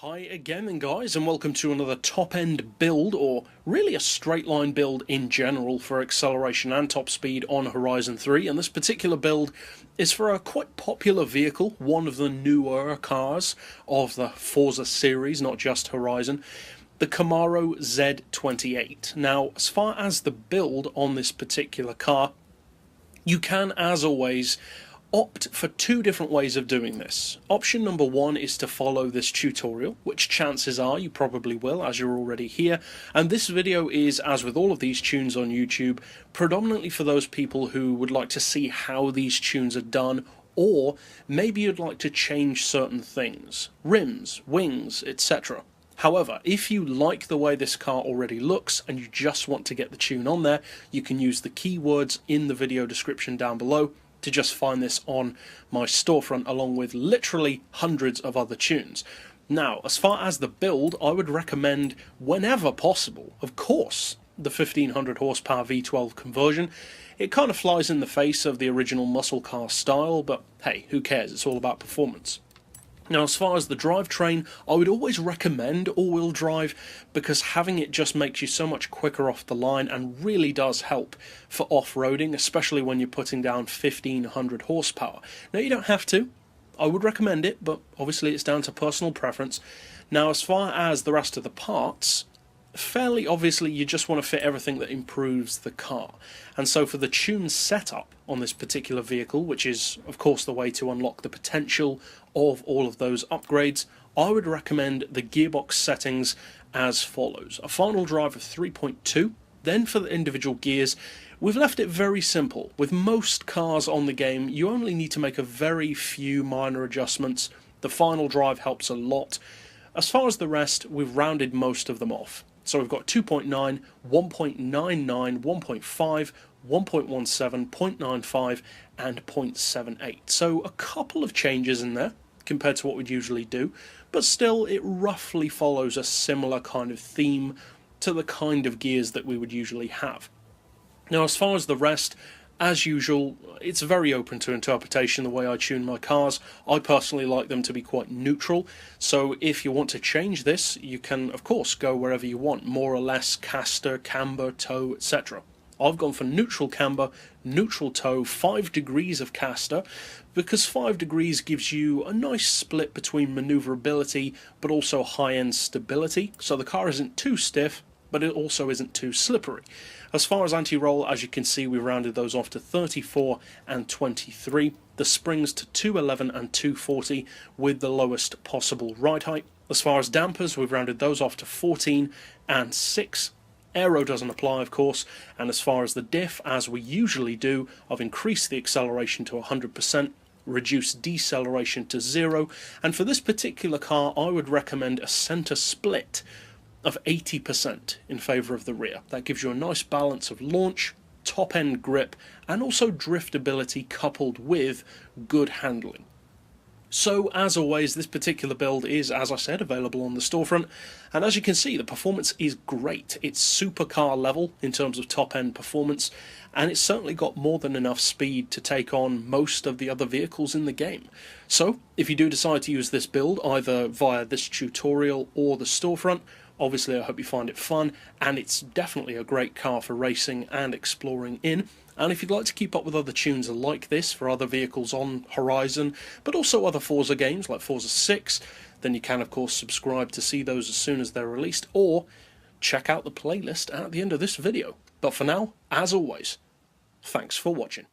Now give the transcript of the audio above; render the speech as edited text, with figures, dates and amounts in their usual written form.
Hi again then guys, and welcome to another top-end build, or really a straight-line build in general for acceleration and top speed on Horizon 3, and this particular build is for a quite popular vehicle, one of the newer cars of the Forza series, not just Horizon, the Camaro Z28. Now, as far as the build on this particular car, you can, as always, opt for two different ways of doing this. Option number one is to follow this tutorial, which chances are you probably will as you're already here, and this video is, as with all of these tunes on YouTube, predominantly for those people who would like to see how these tunes are done, or maybe you'd like to change certain things, rims, wings, etc. However, if you like the way this car already looks and you just want to get the tune on there, you can use the keywords in the video description down below to just find this on my storefront, along with literally hundreds of other tunes. Now, as far as the build, I would recommend, whenever possible, of course, the 1500 horsepower V12 conversion. It kind of flies in the face of the original muscle car style, but hey, who cares, it's all about performance. Now, as far as the drivetrain, I would always recommend all-wheel drive, because having it just makes you so much quicker off the line and really does help for off-roading, especially when you're putting down 1500 horsepower. Now, you don't have to. I would recommend it, but obviously it's down to personal preference. Now, as far as the rest of the parts, fairly obviously you just want to fit everything that improves the car. And so for the tune setup on this particular vehicle, which is of course the way to unlock the potential of all of those upgrades, I would recommend the gearbox settings as follows. A final drive of 3.2. Then for the individual gears, we've left it very simple. With most cars on the game, you only need to make a very few minor adjustments. The final drive helps a lot. As far as the rest, we've rounded most of them off. So we've got 2.9, 1.99, 1.5, 1.17, 0.95 and 0.78. So a couple of changes in there compared to what we'd usually do, but still it roughly follows a similar kind of theme to the kind of gears that we would usually have. Now, as far as the rest, as usual, it's very open to interpretation the way I tune my cars. I personally like them to be quite neutral, so if you want to change this, you can of course go wherever you want, more or less caster, camber, toe, etc. I've gone for neutral camber, neutral toe, 5 degrees of caster, because 5 degrees gives you a nice split between manoeuvrability but also high-end stability, so the car isn't too stiff, but it also isn't too slippery. As far as anti-roll, as you can see, we rounded those off to 34 and 23. The springs to 211 and 240 with the lowest possible ride height. As far as dampers, we've rounded those off to 14 and 6. Aero doesn't apply, of course, and as far as the diff, as we usually do, I've increased the acceleration to 100%, reduced deceleration to 0, and for this particular car, I would recommend a centre split of 80% in favour of the rear. That gives you a nice balance of launch, top-end grip, and also driftability coupled with good handling. So, as always, this particular build is, as I said, available on the storefront, and as you can see, the performance is great. It's supercar level in terms of top-end performance, and it's certainly got more than enough speed to take on most of the other vehicles in the game. So, if you do decide to use this build, either via this tutorial or the storefront, obviously I hope you find it fun, and it's definitely a great car for racing and exploring in. And if you'd like to keep up with other tunes like this for other vehicles on Horizon, but also other Forza games like Forza 6, then you can of course subscribe to see those as soon as they're released, or check out the playlist at the end of this video. But for now, as always, thanks for watching.